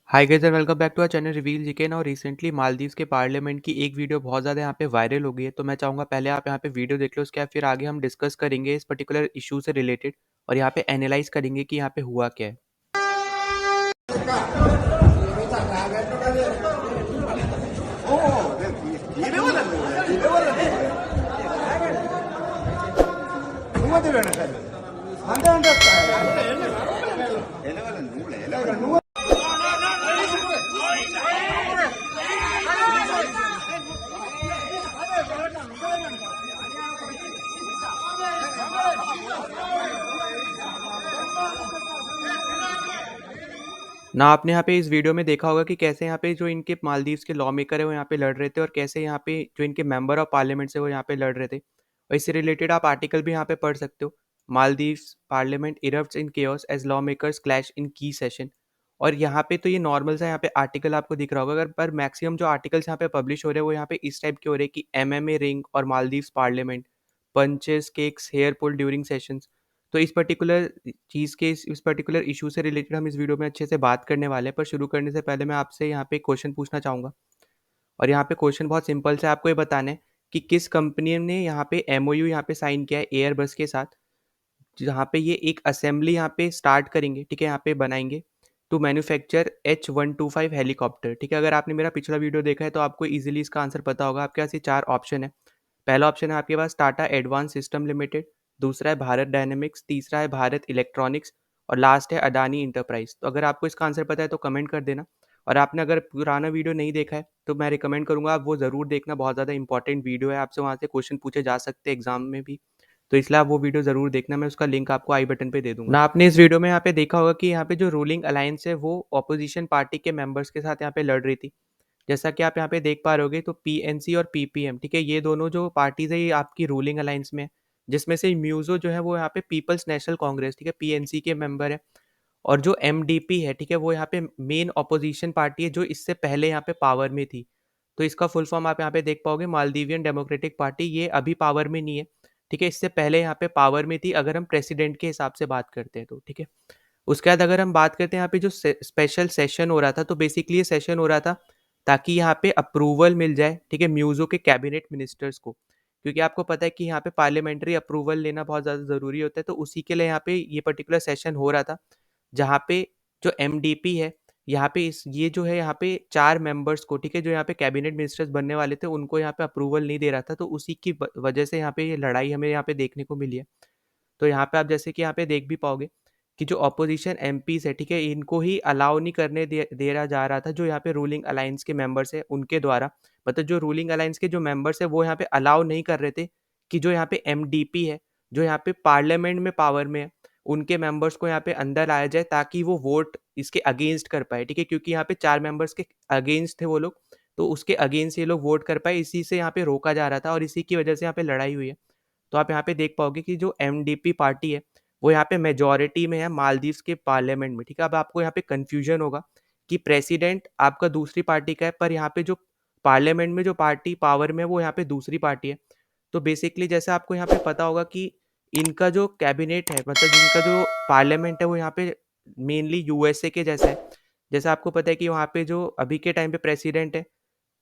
Hi guys and welcome back to our channel reveal GK ना। और recently Maldives के parliament की एक वीडियो बहुत ज़्यादा यहाँ पे वायरल हो गई है। तो मैं चाहूँगा पहले आप यहाँ पे वीडियो देख लो, उसके बाद फिर आगे हम डिस्कस करेंगे इस पर्टिकुलर इशू से रिलेटेड और यहाँ पे एनालाइज करेंगे कि यहाँ पे हुआ क्या है। ना आपने यहाँ पे इस वीडियो में देखा होगा कि कैसे यहाँ पे जो इनके मालदीव्स के लॉ मेकर है वो यहाँ पे लड़ रहे थे और कैसे यहाँ पे जो इनके मेंबर ऑफ पार्लियामेंट है वो यहाँ पे लड़ रहे थे। और इससे रिलेटेड आप आर्टिकल भी यहाँ पे पढ़ सकते हो। Maldives parliament erupts in chaos as law makers clash in key session. और यहाँ पे तो ये नॉर्मल सा यहाँ पे आर्टिकल आपको दिख रहा होगा, अगर पर मैक्सिमम जो आर्टिकल्स यहाँ पे पब्लिश हो रहे हैं वो यहाँ पे इस टाइप के हो रहे हैं कि MMA रिंग और Maldives parliament punches kicks hair pull during sessions. तो इस पर्टिकुलर चीज़ के इस पर्टिकुलर इशू से रिलेटेड हम इस वीडियो में अच्छे से बात करने वाले हैं। पर शुरू करने से पहले मैं आपसे यहाँ पे एक क्वेश्चन पूछना चाहूँगा। और यहाँ पे क्वेश्चन बहुत सिंपल से आपको ये बताना है कि किस कंपनी ने यहाँ पे MOU यहाँ पे साइन किया है एयरबस के साथ, जहाँ पे ये एक असेंबली यहाँ पे स्टार्ट करेंगे, ठीक है, यहाँ पे बनाएंगे टू मैन्युफैक्चर H125 हेलीकॉप्टर। ठीक है, अगर आपने मेरा पिछला वीडियो देखा है तो आपको इजीली इसका आंसर पता होगा। आपके पास ये 4 ऑप्शन है। पहला ऑप्शन है आपके पास टाटा एडवांस सिस्टम लिमिटेड, दूसरा है भारत डायनेमिक्स, तीसरा है भारत इलेक्ट्रॉनिक्स और लास्ट है अडानी इंटरप्राइज। तो अगर आपको इसका आंसर पता है तो कमेंट कर देना। और आपने अगर पुराना वीडियो नहीं देखा है तो मैं रिकमेंड करूंगा आप वो ज़रूर देखना, बहुत ज़्यादा इंपॉर्टेंट वीडियो है, आपसे वहाँ से क्वेश्चन पूछे जा सकते हैं एग्जाम में भी। तो इसलिए आप वो वीडियो ज़रूर देखना, मैं उसका लिंक आपको आई बटन पे दे दूंगा ना। आपने इस वीडियो में यहाँ पे देखा होगा कि यहाँ पे जो रूलिंग अलायंस है वो ऑपोजिशन पार्टी के मेंबर्स के साथ यहाँ पे लड़ रही थी। जैसा कि आप यहाँ पे देख पा रहे होगे तो PNC और PPM, ठीक है, ये दोनों जो पार्टीज है ये आपकी रूलिंग अलायंस में है। जिसमें से म्यूजो जो है वो यहाँ पे पीपल्स नेशनल कांग्रेस, ठीक है, PNC के मेंबर है। और जो MDP है, ठीक है, वो यहाँ पे मेन ऑपोजिशन पार्टी है जो इससे पहले यहाँ पे पावर में थी। तो इसका फुल फॉर्म आप यहाँ पे देख पाओगे मालदीवियन डेमोक्रेटिक पार्टी। ये अभी पावर में नहीं है, ठीक है, इससे पहले यहाँ पे पावर में थी अगर हम प्रेसिडेंट के हिसाब से बात करते हैं तो, ठीक है। उसके बाद अगर हम बात करते हैं यहाँ पे जो स्पेशल सेशन हो रहा था, तो बेसिकली ये सेशन हो रहा था ताकि यहाँ पे अप्रूवल मिल जाए, ठीक है, म्यूजो के कैबिनेट मिनिस्टर्स को। क्योंकि आपको पता है कि यहाँ पे पार्लियामेंट्री अप्रूवल लेना बहुत ज़्यादा ज़रूरी होता है, तो उसी के लिए यहाँ पे ये पर्टिकुलर सेशन हो रहा था, जहाँ पे जो MDP है, यहाँ पे इस ये जो है यहाँ पे 4 मेंबर्स को, ठीक है, जो यहाँ पे कैबिनेट मिनिस्टर्स बनने वाले थे उनको यहाँ पे अप्रूवल नहीं दे रहा था। तो उसी की वजह से यहाँ पे ये लड़ाई हमें यहाँ पे देखने को मिली है। तो यहाँ पे आप जैसे कि यहाँ पे देख भी पाओगे कि जो ऑपोजिशन MPs है, ठीक है, इनको ही अलाउ नहीं करने दे रहा जा रहा था जो यहाँ पे रूलिंग अलायंस के मेंबर्स है उनके द्वारा। मतलब जो रूलिंग अलायंस के जो मेंबर्स है वो यहाँ पे अलाउ नहीं कर रहे थे कि जो यहाँ पे MDP है, जो यहाँ पे पार्लियामेंट में पावर में है, उनके मेंबर्स को यहाँ पे अंदर लाया जाए ताकि वो वोट इसके अगेंस्ट कर पाए, ठीक है, क्योंकि यहाँ पे 4 मेंबर्स के अगेंस्ट थे वो लोग। तो उसके अगेंस्ट ये लोग वोट कर पाए, इसी से यहाँ पे रोका जा रहा था और इसी की वजह से यहाँ पे लड़ाई हुई है। तो आप यहाँ पे देख पाओगे कि जो MDP पार्टी है वो यहाँ पे मेजॉरिटी में है मालदीव्स के पार्लियामेंट में, ठीक है। अब आपको यहाँ पे कंफ्यूजन होगा कि प्रेसिडेंट आपका दूसरी पार्टी का है, पर यहाँ पे जो पार्लियामेंट में जो पार्टी पावर में है वो यहाँ पे दूसरी पार्टी है। तो बेसिकली जैसे आपको यहाँ पे पता होगा कि इनका जो कैबिनेट है, मतलब इनका जो पार्लियामेंट है वो यहाँ पे मेनली USA के जैसा है। जैसे आपको पता है कि वहाँ पे जो अभी के टाइम पे प्रेसिडेंट है,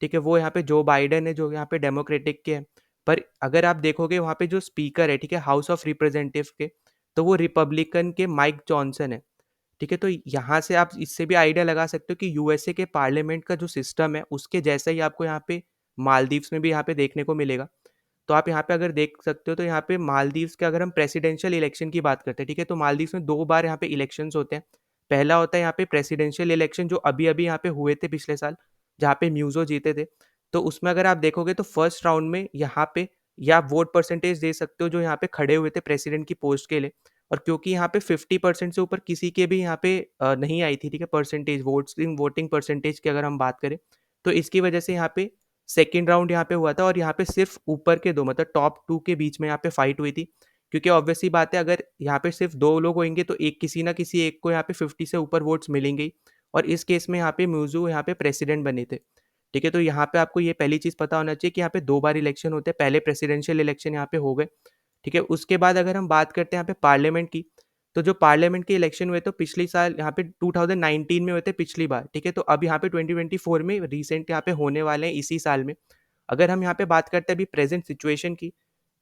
ठीक है, वो यहाँ पे जो बाइडेन है जो यहाँ पे डेमोक्रेटिक के हैं। पर अगर आप देखोगे वहाँ पे जो स्पीकर है, ठीक है, हाउस ऑफ रिप्रेजेंटेटिव के, तो वो रिपब्लिकन के माइक जॉनसन है, ठीक है। तो यहाँ से आप इससे भी आइडिया लगा सकते हो कि USA के पार्लियामेंट का जो सिस्टम है उसके जैसा ही आपको यहाँ पे मालदीव्स में भी यहाँ पे देखने को मिलेगा। तो आप यहाँ पे अगर देख सकते हो तो यहाँ पे मालदीव्स के अगर हम प्रेसिडेंशियल इलेक्शन की बात करते हैं, ठीक है, तो मालदीव्स में 2 बार यहाँ पे इलेक्शंस होते हैं। पहला होता है यहाँ पे प्रेसिडेंशियल इलेक्शन जो अभी अभी यहाँ पे हुए थे पिछले साल, जहाँ पे म्यूजो जीते थे। तो उसमें अगर आप देखोगे तो फर्स्ट राउंड में यहाँ पे या आप वोट परसेंटेज दे सकते हो जो यहाँ पे खड़े हुए थे प्रेसिडेंट की पोस्ट के लिए। और क्योंकि यहाँ पे 50% से ऊपर किसी के भी यहाँ पे नहीं आई थी, ठीक है, परसेंटेज वोट्स वोटिंग परसेंटेज की अगर हम बात करें, तो इसकी वजह से यहाँ पे सेकेंड राउंड यहाँ पे हुआ था और यहाँ पे सिर्फ ऊपर के 2 मतलब टॉप 2 के बीच में यहाँ पे फाइट हुई थी। क्योंकि ऑब्वियस सी बात है अगर यहाँ पे सिर्फ 2 लोग होंगे तो एक किसी ना किसी एक को यहाँ पे 50 से ऊपर वोट्स मिलेंगे ही। और इस केस में यहाँ पे म्यूजो यहाँ पे प्रेसिडेंट बने थे, ठीक है। तो यहाँ पे आपको ये पहली चीज़ पता होना चाहिए कि यहाँ पे 2 बार इलेक्शन होते हैं, पहले प्रेसिडेंशियल इलेक्शन यहाँ पे हो गए, ठीक है। उसके बाद अगर हम बात करते हैं यहाँ पे पार्लियामेंट की, तो जो पार्लियामेंट के इलेक्शन हुए तो पिछली साल यहाँ पे 2019 में हुए थे पिछली बार, ठीक है? तो अब यहाँ पे 2024 में रिसेंट यहाँ पे होने वाले हैं इसी साल में। अगर हम यहाँ पे बात करते हैं अभी प्रेज़ेंट सिचुएशन की,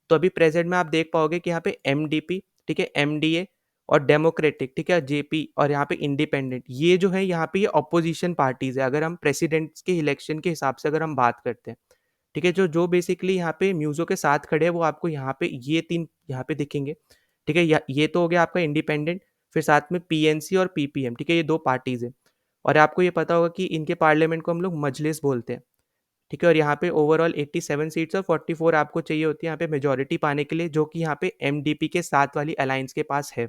तो अभी प्रेज़ेंट में आप देख पाओगे कि यहाँ पे एमडीपी, ठीक है? एमडीए और डेमोक्रेटिक, ठीक है? जेपी और यहाँ पे इंडिपेंडेंट, ये जो है यहाँ पे ये ऑपोज़िशन पार्टीज़ है। अगर हम प्रेसिडेंट्स के इलेक्शन के हिसाब से अगर हम बात करते हैं, ठीक है? जो जो बेसिकली यहाँ पे म्यूज़ो के साथ खड़े हैं, वो आपको यहाँ पे ये 3 यहाँ पे दिखेंगे, ठीक है? ये तो हो गया आपका इंडिपेंडेंट, फिर साथ में पीएनसी और पीपीएम, ठीक है? ये 2 पार्टीज़ हैं और आपको ये पता होगा कि इनके पार्लियामेंट को हम लोग मजलिस बोलते हैं, ठीक है? और यहाँ पे ओवरऑल 87 सीट्स और 44 आपको चाहिए होती है यहाँ पे मेजॉरिटी पाने के लिए, जो कि यहाँ पे एमडीपी के साथ वाली अलायंस के पास है,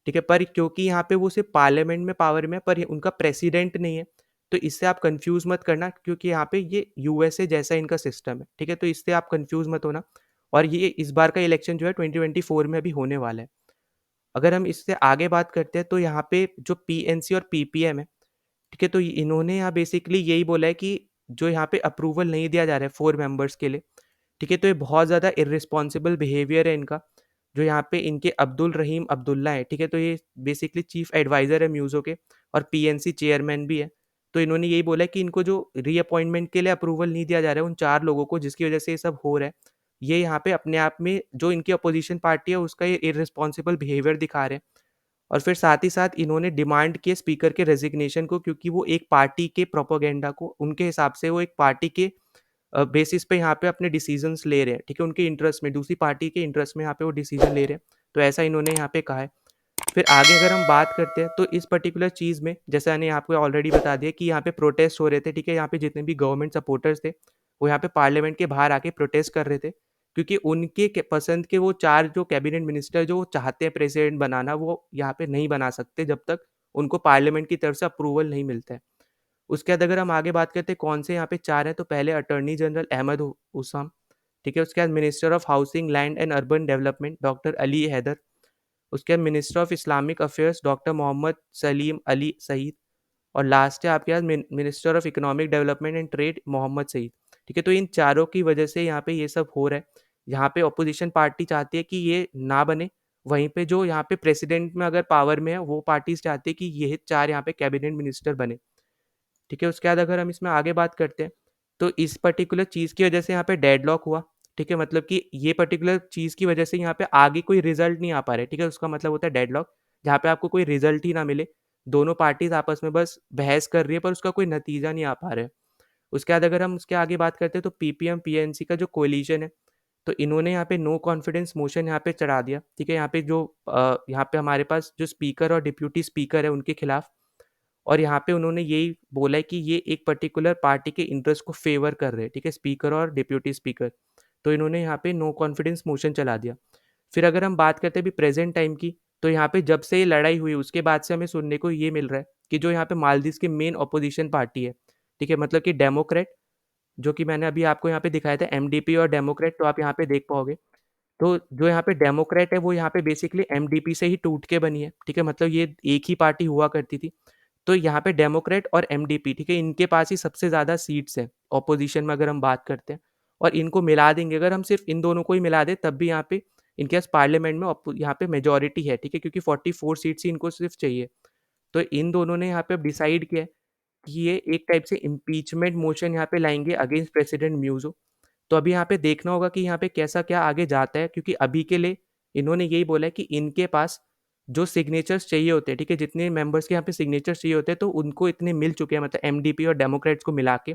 ठीक है? पर क्योंकि यहाँ पे वो सिर्फ़ पार्लियामेंट में पावर में है, पर उनका प्रेसिडेंट नहीं है, तो इससे आप कन्फ्यूज़ मत करना क्योंकि यहाँ पे ये यूएसए जैसा इनका सिस्टम है, ठीक है? तो इससे आप कन्फ्यूज़ मत होना और ये इस बार का इलेक्शन जो है 2024 में अभी होने वाला है। अगर हम इससे आगे बात करते हैं तो यहाँ पे जो पीएनसी और पीपीएम है, ठीक है? तो इन्होंने यहाँ बेसिकली यही बोला है कि जो यहाँ पे अप्रूवल नहीं दिया जा रहा है 4 मेंबर्स के लिए, ठीक है? तो ये बहुत ज़्यादा इर्रेस्पॉन्सिबल बिहेवियर है इनका, जो यहाँ पे इनके अब्दुल रहीम अब्दुल्ला है, ठीक है? तो ये बेसिकली चीफ एडवाइज़र है म्यूज़ो के और पीएनसी चेयरमैन भी है। तो इन्होंने यही बोला है कि इनको जो रीअपॉइंटमेंट के लिए अप्रूवल नहीं दिया जा रहा है उन 4 लोगों को जिसकी वज़ह से ये सब हो रहा है, ये यहाँ पे अपने आप में जो इनकी अपोज़िशन पार्टी है उसका ये इर्रेस्पॉन्सिबल बिहेवियर दिखा रहे हैं। और फिर साथ ही साथ इन्होंने डिमांड किए स्पीकर के रेज़िग्नेशन को क्योंकि वो एक पार्टी के प्रोपेगेंडा को उनके हिसाब से वो एक पार्टी के बेसिस पे यहाँ पे अपने डिसीजंस ले रहे हैं, ठीक है? उनके इंटरेस्ट में, दूसरी पार्टी के इंटरेस्ट में यहाँ पे वो डिसीजन ले रहे हैं, तो ऐसा इन्होंने यहाँ पे कहा है। फिर आगे अगर हम बात करते हैं तो इस पर्टिकुलर चीज़ में जैसे मैंने आपको ऑलरेडी बता दिया कि यहाँ पे प्रोटेस्ट हो रहे थे, ठीक है? यहाँ पे जितने भी गवर्नमेंट सपोर्टर्स थे, वो यहाँ पे पार्लियामेंट के बाहर आके प्रोटेस्ट कर रहे थे, क्योंकि उनके पसंद के वो 4 जो कैबिनेट मिनिस्टर जो वो चाहते हैं प्रेसिडेंट बनाना, वो यहाँ पे नहीं बना सकते जब तक उनको पार्लियामेंट की तरफ से अप्रूवल नहीं मिलता है। उसके बाद अगर हम आगे बात करते हैं कौन से यहाँ पे 4 हैं, तो पहले अटॉर्नी जनरल अहमद हुसम, ठीक है? उसके बाद minister of housing, land and urban development doctor Ali Haidar, उसके बाद minister of Islamic affairs doctor Mohammed Saleem Ali Saeed और लास्ट है आपके पास minister of economic development and trade Mohammed Saeed, ठीक है? तो इन चारों की वजह से यहाँ पे ये सब हो रहा है। यहाँ पे ऑपोजिशन पार्टी चाहती है कि ये ना बने, वहीं पे जो यहाँ पे प्रेसिडेंट में अगर पावर में है वो पार्टीज़ चाहती है कि ये 4 यहाँ पे कैबिनेट मिनिस्टर बने, ठीक है? उसके बाद अगर हम इसमें आगे बात करते हैं, तो इस पर्टिकुलर चीज़ की वजह से यहाँ पे डेडलॉक हुआ, ठीक है? मतलब कि ये पर्टिकुलर चीज़ की वजह से यहाँ पे आगे कोई रिज़ल्ट नहीं आ पा रहा है, ठीक है? उसका मतलब होता है डेडलॉक, जहाँ पे आपको कोई रिज़ल्ट ही ना मिले, दोनों पार्टीज़ आपस में बस बहस कर रही है पर उसका कोई नतीजा नहीं आ पा रहा है। उसके बाद अगर हम उसके आगे बात करते हैं तो पीपीएम, पीएनसी का जो कोalition है, तो इन्होंने यहाँ पे नो कॉन्फिडेंस मोशन यहाँ पे चढ़ा दिया, ठीक है? यहाँ पे जो यहाँ पे हमारे पास जो स्पीकर और डिप्यूटी स्पीकर है उनके खिलाफ और यहाँ पे उन्होंने यही बोला है कि ये एक पर्टिकुलर पार्टी के इंटरेस्ट को फ़ेवर कर रहे हैं, ठीक है? स्पीकर और डिप्यूटी स्पीकर। तो इन्होंने यहाँ पे नो कॉन्फिडेंस मोशन चला दिया। फिर अगर हम बात करते हैं अभी प्रेज़ेंट टाइम की, तो यहाँ पे जब से ये लड़ाई हुई उसके बाद से हमें सुनने को ये मिल रहा है कि जो यहाँ पे मालदीव्स की मेन ऑपोज़िशन पार्टी है, ठीक है? मतलब कि डेमोक्रेट, जो कि मैंने अभी आपको यहाँ पे दिखाया था एमडीपी और डेमोक्रेट, तो आप यहाँ पे देख पाओगे। तो जो यहाँ पे डेमोक्रेट है वो यहाँ पे बेसिकली एमडीपी से ही टूट के बनी है, ठीक है? मतलब ये एक ही पार्टी हुआ करती थी। तो यहाँ पे डेमोक्रेट और एमडीपी, ठीक है? इनके पास ही सबसे ज़्यादा सीट्स हैं, ऑपोज़िशन में अगर हम बात करते हैं और इनको मिला देंगे, अगर हम सिर्फ़ इन दोनों को ही मिला दें तब भी यहाँ पे इनके पास पार्लियामेंट में यहाँ पे मेजॉरिटी है, ठीक है? क्योंकि 44 सीट्स ही इनको सिर्फ़ चाहिए। तो इन दोनों ने यहाँ पे अब डिसाइड किया है कि ये एक टाइप से इम्पीचमेंट मोशन यहाँ पे लाएँगे अगेंस्ट प्रेसिडेंट म्यूज़ो। तो अभी यहाँ पे देखना होगा कि यहाँ पे कैसा क्या आगे जाता है, क्योंकि अभी के लिए इन्होंने यही बोला है कि इनके पास जो सिग्नेचर्स चाहिए होते हैं, ठीक है? जितने मेंबर्स के यहाँ पे सिग्नेचर्स चाहिए होते हैं, तो उनको इतने मिल चुके हैं, मतलब एमडीपी और डेमोक्रेट्स को मिला के,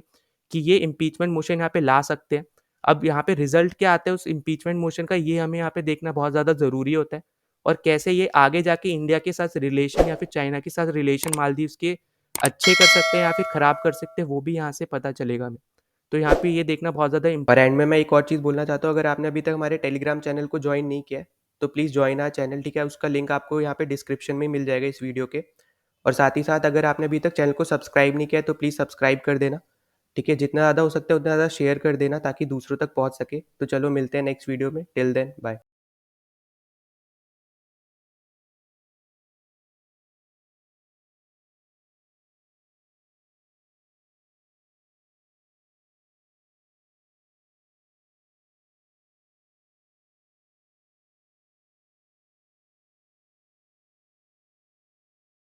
कि ये इम्पीचमेंट मोशन यहाँ पे ला सकते हैं। अब यहाँ पे रिज़ल्ट क्या आता है उस इम्पीचमेंट मोशन का, ये हमें यहाँ पे देखना बहुत ज़्यादा ज़रूरी होता है और कैसे ये आगे जाके इंडिया के साथ रिलेशन या फिर चाइना के साथ रिलेशन मालदीव्स के अच्छे कर सकते हैं या फिर ख़राब कर सकते हैं, वो भी यहाँ से पता चलेगा हमें। तो यहाँ पे ये देखना बहुत ज़्यादा और एंड में मैं एक और चीज़ बोलना चाहता हूँ, अगर आपने अभी तक हमारे टेलीग्राम चैनल को ज्वाइन नहीं किया है, तो प्लीज़ ज्वाइन आवर चैनल, ठीक है? उसका लिंक आपको यहाँ पे डिस्क्रिप्शन में मिल जाएगा इस वीडियो के। और साथ ही साथ अगर आपने अभी तक चैनल को सब्सक्राइब नहीं किया है, तो प्लीज़ सब्सक्राइब कर देना, ठीक है? जितना ज़्यादा हो सकता है उतना ज़्यादा शेयर कर देना ताकि दूसरों तक पहुँच सके। तो चलो मिलते हैं नेक्स्ट वीडियो में, टिल देन बाय।